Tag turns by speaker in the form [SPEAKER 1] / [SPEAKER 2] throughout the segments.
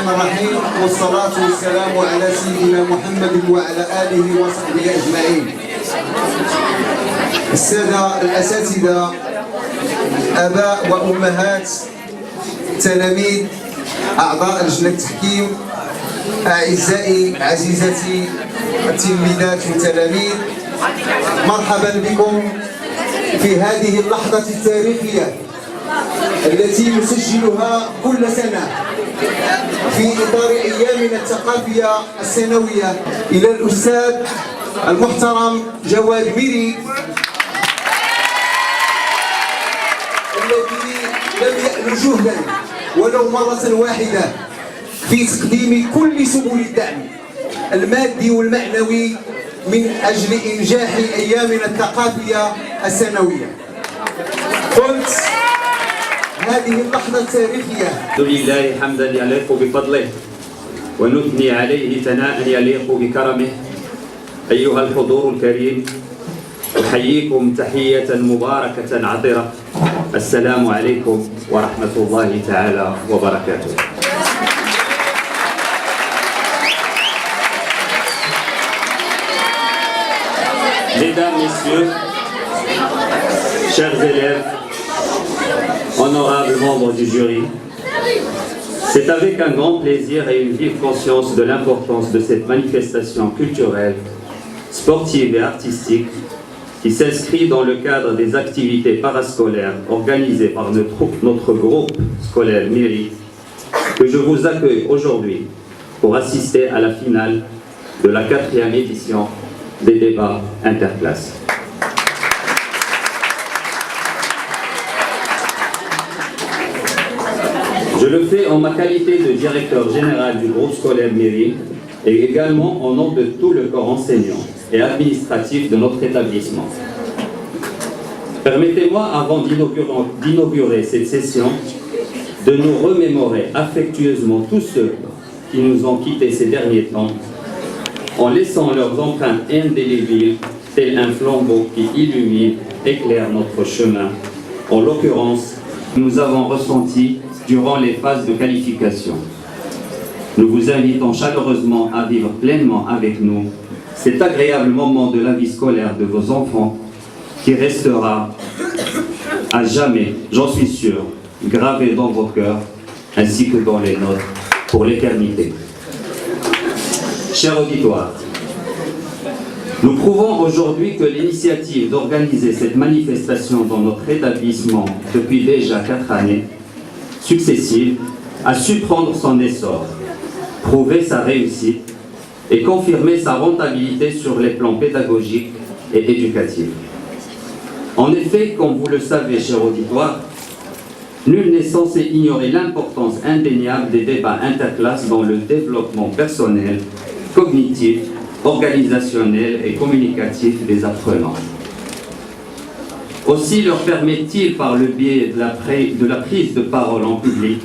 [SPEAKER 1] الرحمن الرحيم والصلاة والسلام على سيدنا محمد وعلى آله وصحبه أجمعين. السادة الأساتذة، آباء وأمهات، تلاميذ، أعضاء لجنة التحكيم، أعزائي عزيزتي التلميذات والتلاميذ، مرحبا بكم في هذه اللحظة التاريخية التي نسجلها كل سنة في إطار أيامنا الثقافية السنوية إلى الأستاذ المحترم جواد ميري الذي لم يأل جهدا ولو مرة واحدة في تقديم كل سبل الدعم المادي والمعنوي من أجل إنجاح أيامنا الثقافية السنوية. قلت هذه اللحظة التاريخية
[SPEAKER 2] لله حمدا يليق بفضله ونثني عليه ثناء يليق بكرمه. أيها الحضور الكريم، أحييكم تحية مباركة عطرة. السلام عليكم ورحمة الله تعالى وبركاته. Mesdames, Messieurs, chers élèves, honorables membres du jury, c'est avec un grand plaisir et une vive conscience de l'importance de cette manifestation culturelle, sportive et artistique qui s'inscrit dans le cadre des activités parascolaires organisées par notre groupe scolaire Mairie que je vous accueille aujourd'hui pour assister à la finale de la 4e édition des débats interclasses. Je le fais en ma qualité de directeur général du groupe scolaire Mairie et également au nom de tout le corps enseignant et administratif de notre établissement. Permettez-moi, avant d'inaugurer cette session, de nous remémorer affectueusement tous ceux qui nous ont quittés ces derniers temps, en laissant leurs empreintes indélébiles, tel un flambeau qui illumine, éclaire notre chemin. En l'occurrence, nous avons ressenti durant les phases de qualification. Nous vous invitons chaleureusement à vivre pleinement avec nous cet agréable moment de la vie scolaire de vos enfants qui restera à jamais, j'en suis sûr, gravé dans vos cœurs ainsi que dans les nôtres pour l'éternité. Cher auditoire, nous prouvons aujourd'hui que l'initiative d'organiser cette manifestation dans notre établissement depuis déjà 4 années successives a su prendre son essor, prouver sa réussite et confirmer sa rentabilité sur les plans pédagogiques et éducatifs. En effet, comme vous le savez, cher auditoire, nul n'est censé ignorer l'importance indéniable des débats interclasses dans le développement personnel, cognitif, organisationnel et communicatif des apprenants. Aussi leur permet-il, par le biais de la prise de parole en public,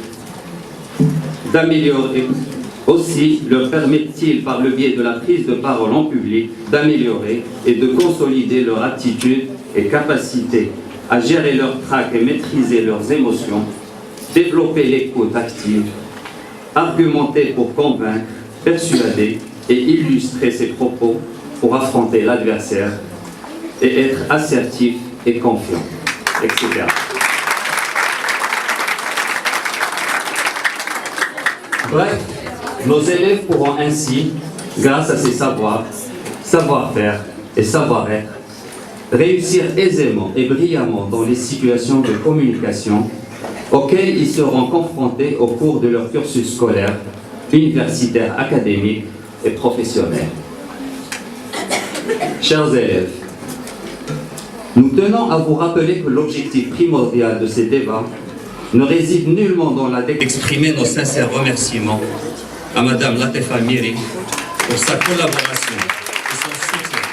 [SPEAKER 2] d'améliorer et de consolider leur attitude et capacité à gérer leur trac et maîtriser leurs émotions, développer l'écoute active, argumenter pour convaincre, persuader et illustrer ses propos pour affronter l'adversaire et être assertif et confiant, etc. Bref, nos élèves pourront ainsi, grâce à ces savoir-faire et savoir-être, réussir aisément et brillamment dans les situations de communication auxquelles ils seront confrontés au cours de leur cursus scolaire, universitaire, académique et professionnel. Chers élèves, nous tenons à vous rappeler que l'objectif primordial de ces débats ne réside nullement dans la d'exprimer nos sincères remerciements à Madame Latefa Miri pour sa collaboration et son soutien.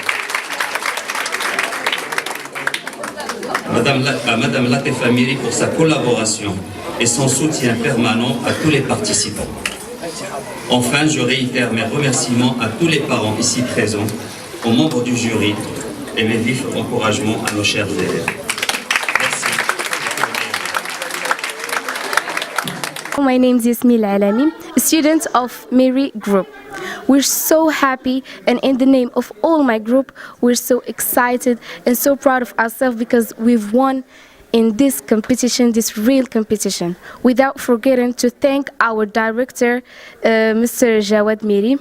[SPEAKER 2] Madame Latefa Miri pour sa collaboration et son soutien permanent à tous les participants. Enfin, je réitère mes remerciements à tous les parents ici présents, aux membres du jury et mes vifs encouragements à nos chers élèves. Merci.
[SPEAKER 3] 「
[SPEAKER 2] Merci. 」
[SPEAKER 3] « 」 « 」 « 」 « 」 « 」 « 」 « 」 « 」 « 」 « 」 « 」 « 」 « 」 « 」 « 」 « 」 « 」 « 」 « 」 « 」 « 」 « 」 « 」 « 」 « 」 « 」 « 」 « 」 « 」 « 」 « 」 « 」 « 」 « 」 « 」 « 」 « 」 « 」 « 」 « 」 « 」 « 」 « 」 « 」 « 」 « 」 « 」 « 」 « 」 « 」 « 」 « 」 « 」 « 」 « 」 « 」 « 」 « 」 « 」 « 」 « 」 « 」 « 」 « 」 « 」 » 「」
[SPEAKER 2] Merci.
[SPEAKER 3] My name is Yasmil Alami, a student of Mary Group. We're so happy, and in the name of all my group, we're so excited and so proud of ourselves because we've won in this competition, this real competition. Without forgetting to thank our director, Mr. Jawad Miri,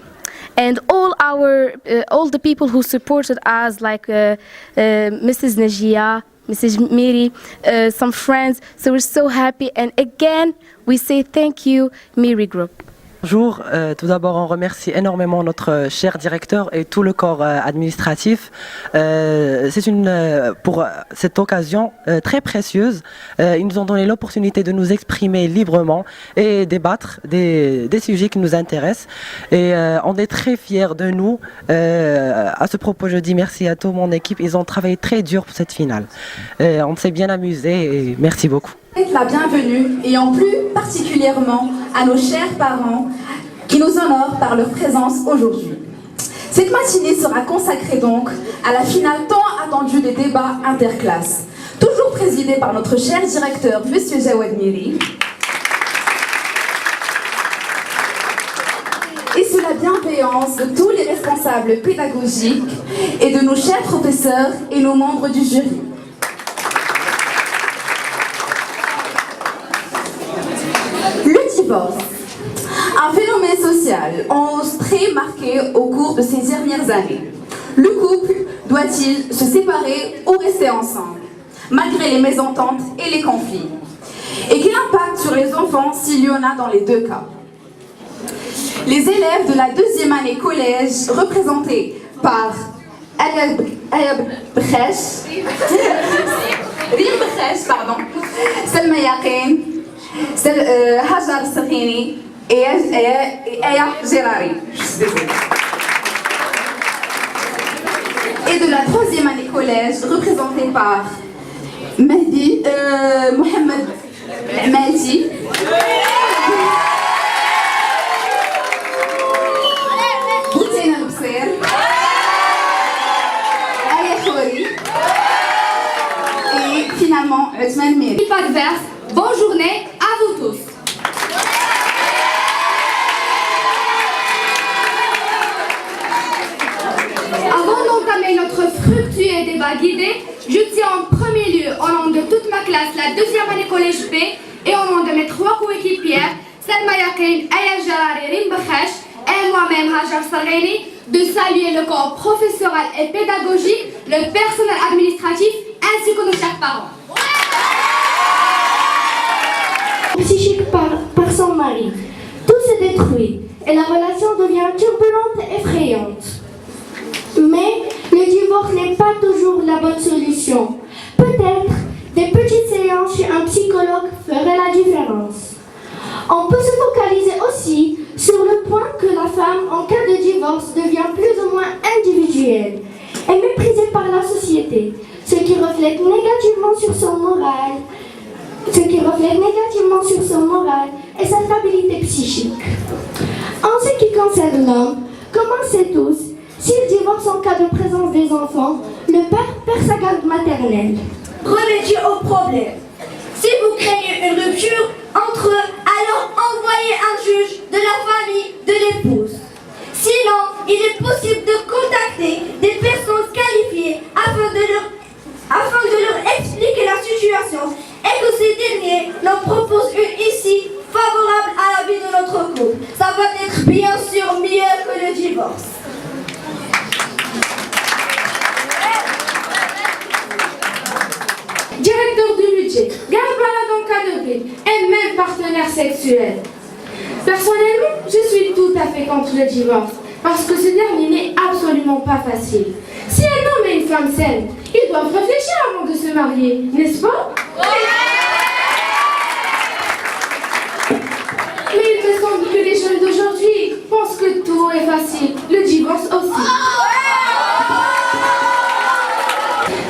[SPEAKER 3] and all the people who supported us, like Mrs. Najia, Mrs. Miri, some friends. So we're so happy, and again, we say thank you, Miri Group.
[SPEAKER 4] Bonjour, tout d'abord on remercie énormément notre cher directeur et tout le corps administratif. C'est pour cette occasion très précieuse. Ils nous ont donné l'opportunité de nous exprimer librement et débattre des sujets qui nous intéressent. Et on est très fiers de nous. À ce propos, je dis merci à toute mon équipe. Ils ont travaillé très dur pour cette finale. On s'est bien amusé et merci beaucoup.
[SPEAKER 5] La bienvenue et en plus particulièrement à nos chers parents qui nous honorent par leur présence aujourd'hui. Cette matinée sera consacrée donc à la finale tant attendue des débats interclasses, toujours présidée par notre cher directeur, M. Jawad Miri, et sous la bienveillance de tous les responsables pédagogiques et de nos chers professeurs et nos membres du jury. Le divorce, un phénomène social en hausse très marqué au cours de ces dernières années. Le couple doit-il se séparer ou rester ensemble, malgré les mésententes et les conflits? Et quel impact sur les enfants s'il y en a dans les deux cas? Les élèves de la deuxième année collège, représentés par Ayab Bresh, Selma Yaqin, Hajar Sakhini et Aya Gérari. Et de la troisième année collège, représentée par Mehdi, Mohamed Malti, Boutina Loubser, Aya Khouri et finalement Ousmane Miri.
[SPEAKER 6] Bonne journée à vous tous. Avant d'entamer notre fructueux débat guidé, je tiens en premier lieu, au nom de toute ma classe, la deuxième année collège B, et au nom de mes trois coéquipières, Selma Yaqin, Aya Jarari, Rim Bakhash, et moi-même Hajar Sarghini, de saluer le corps professoral et pédagogique, le personnel administratif, ainsi que nos chers parents.
[SPEAKER 7] Psychique par son mari. Tout se détruit et la relation devient turbulente et effrayante. Mais le divorce n'est pas toujours la bonne solution. Peut-être des petites séances chez un psychologue feraient la différence. On peut se focaliser aussi sur le point que la femme, en cas de divorce, devient plus ou moins individuelle et méprisée par la société, ce qui reflète négativement sur son moral. Et sa stabilité psychique. En ce qui concerne l'homme, comme on sait tous, s'il divorce en cas de présence des enfants, le père perd sa garde maternelle.
[SPEAKER 8] Remédier au problème. Si vous craignez une rupture entre eux, alors envoyez un juge de la famille de l'épouse. Sinon, il est possible de contacter des personnes qualifiées afin de leur expliquer la situation et que ces derniers leur proposent une issue favorable à la vie de notre couple. Ça va être bien sûr mieux que le divorce.
[SPEAKER 6] Directeur du budget, garde-malade encadré et même partenaire sexuel. Personnellement, je suis tout à fait contre le divorce parce que ce dernier n'est absolument pas facile. Si un homme et une femme s'aiment, ils doivent réfléchir avant de se marier, n'est-ce pas? Mais il me semble que les jeunes d'aujourd'hui pensent que tout est facile, le divorce aussi.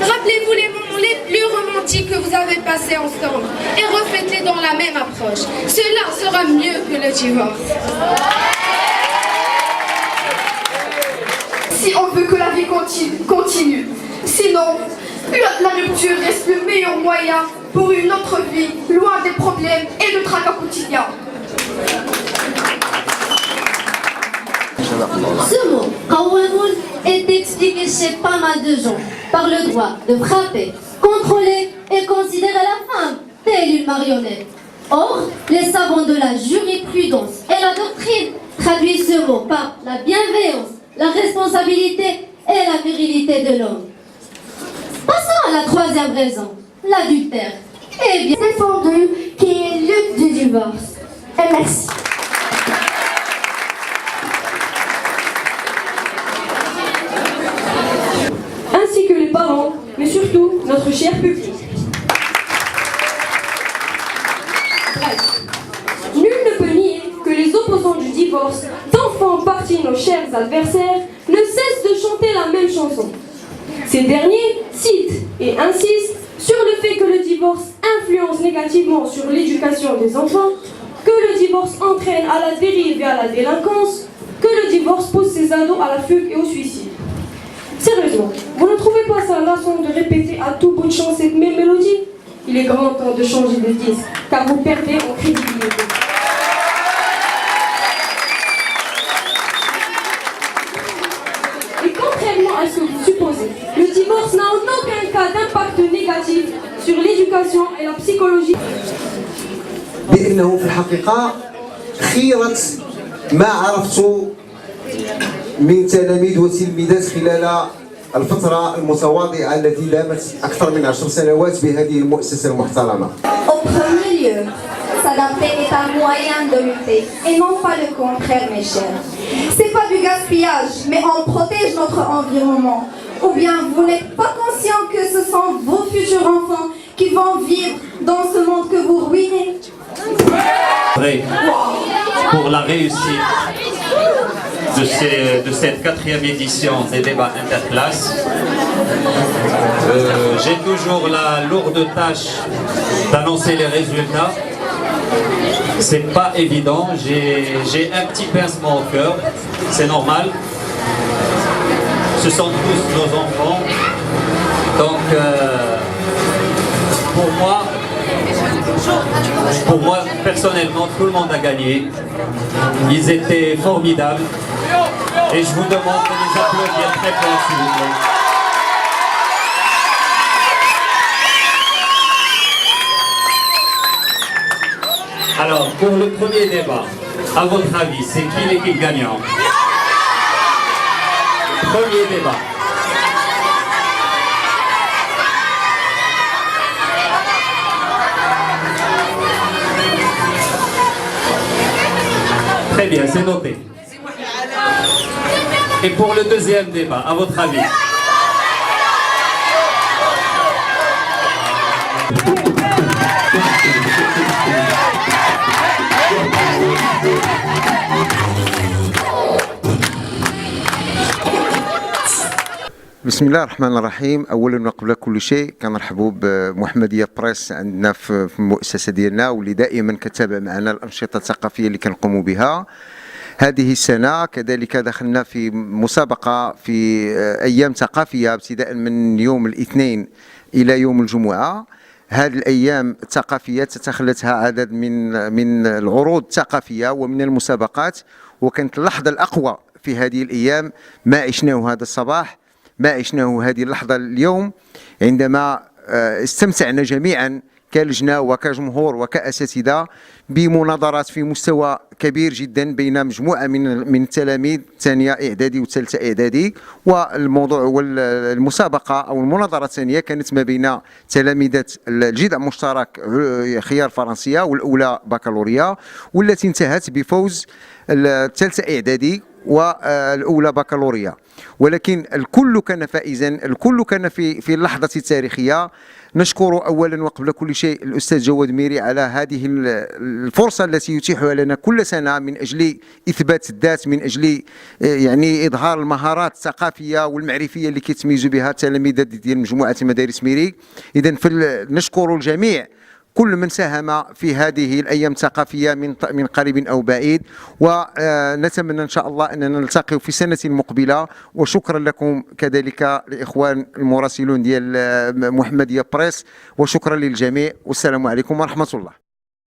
[SPEAKER 6] Rappelez-vous les moments les plus romantiques que vous avez passés ensemble et refaites-les dans la même approche. Cela sera mieux que le divorce.
[SPEAKER 5] Si on veut que la vie continue. Sinon, la rupture reste le meilleur moyen pour une autre vie, loin des problèmes et de tracas quotidiens.
[SPEAKER 8] Ce mot, Qawamoun, est expliqué chez pas mal de gens par le droit de frapper, contrôler et considérer la femme telle une marionnette. Or, les savants de la jurisprudence et la doctrine traduisent ce mot par la bienveillance, la responsabilité et la virilité de l'homme. Passons à la troisième raison, l'adultère. Eh bien,
[SPEAKER 7] Défendu qui est lutte du divorce. Et merci.
[SPEAKER 9] Ainsi que les parents, mais surtout notre cher public. Bref, nul ne peut nier que les opposants du divorce, tant font partie nos chers adversaires, ne cessent de chanter la même chanson. Ces derniers citent et insistent sur le fait que le divorce influence négativement sur l'éducation des enfants, que le divorce entraîne à la dérive et à la délinquance, que le divorce pousse ses ados à la fugue et au suicide. Sérieusement, vous ne trouvez pas ça lassant de répéter à tout bout de champ cette même mélodie? Il est grand temps de changer de disque, car vous perdez en crédibilité. Et contrairement à ce que vous supposez, le divorce n'a en aucun cas d'impact négatif sur l'éducation et la psychologie.
[SPEAKER 1] بأنه في الحقيقة خيرة ما عرفت من تلاميذ وتلميذات خلال الفترة المتواضعة التي لامت أكثر من 10 سنوات بهذه المؤسسة المحترمة.
[SPEAKER 5] Au premier lieu, s'adapter est un moyen de lutter et non pas le contraire, mes chers. C'est pas du gaspillage, mais on protège notre environnement. Ou bien vous n'êtes pas conscient que ce sont vos futurs enfants qui vont vivre dans ce monde que vous ruinez.
[SPEAKER 2] Pour la réussite de cette 4e édition des débats interclasses, j'ai toujours la lourde tâche d'annoncer les résultats. C'est pas évident, j'ai un petit pincement au cœur, c'est normal. Ce sont tous nos enfants, donc pour moi, personnellement, tout le monde a gagné. Ils étaient formidables. Et je vous demande de les applaudir très fort, s'il vous plaît. Alors, pour le premier débat, à votre avis, c'est qui l'équipe gagnante? Premier débat. Très bien, c'est noté. Et pour le deuxième débat, à votre avis?
[SPEAKER 10] بسم الله الرحمن الرحيم. اولا وقبل كل شيء كنرحبوا بمحمديه بريس عندنا في المؤسسه ديالنا، واللي دائما كتابع معنا الانشطه الثقافيه اللي كنقوموا بها. هذه السنه كذلك دخلنا في مسابقه في ايام ثقافيه ابتداء من يوم الاثنين الى يوم الجمعه. هذه الايام الثقافيه تتخلتها عدد من العروض الثقافيه ومن المسابقات، وكانت اللحظه الاقوى في هذه الايام ما عشناه هذا الصباح، ما عشناه هذه اللحظة اليوم، عندما استمتعنا جميعا كلجنة وكجمهور وكأساتذة بمناظرات في مستوى كبير جدا بين مجموعة من التلاميذ ثانية إعدادي وثالثة إعدادي. والموضوع والمسابقة أو المناظرة الثانية كانت ما بين تلاميذة الجذع المشترك خيار فرنسية والأولى بكالوريا، والتي انتهت بفوز الثالثة إعدادي والأولى بكالوريا. ولكن الكل كان فائزا، الكل كان في اللحظة التاريخية. نشكر أولا وقبل كل شيء الأستاذ جواد ميري على هذه الفرصة التي يتيحها لنا كل سنة من أجل إثبات الذات، من أجل يعني إظهار المهارات الثقافية والمعرفية اللي كيتميزوا بها التلاميذ ديال مجموعة مدارس ميري. إذن نشكر الجميع، كل من ساهم في هذه الأيام الثقافية من قريب أو بعيد، ونتمنى إن شاء الله أننا نلتقي في السنة المقبلة. وشكرا لكم كذلك لإخوان المراسلون ديال محمدية بريس، وشكرا للجميع، والسلام عليكم ورحمة الله.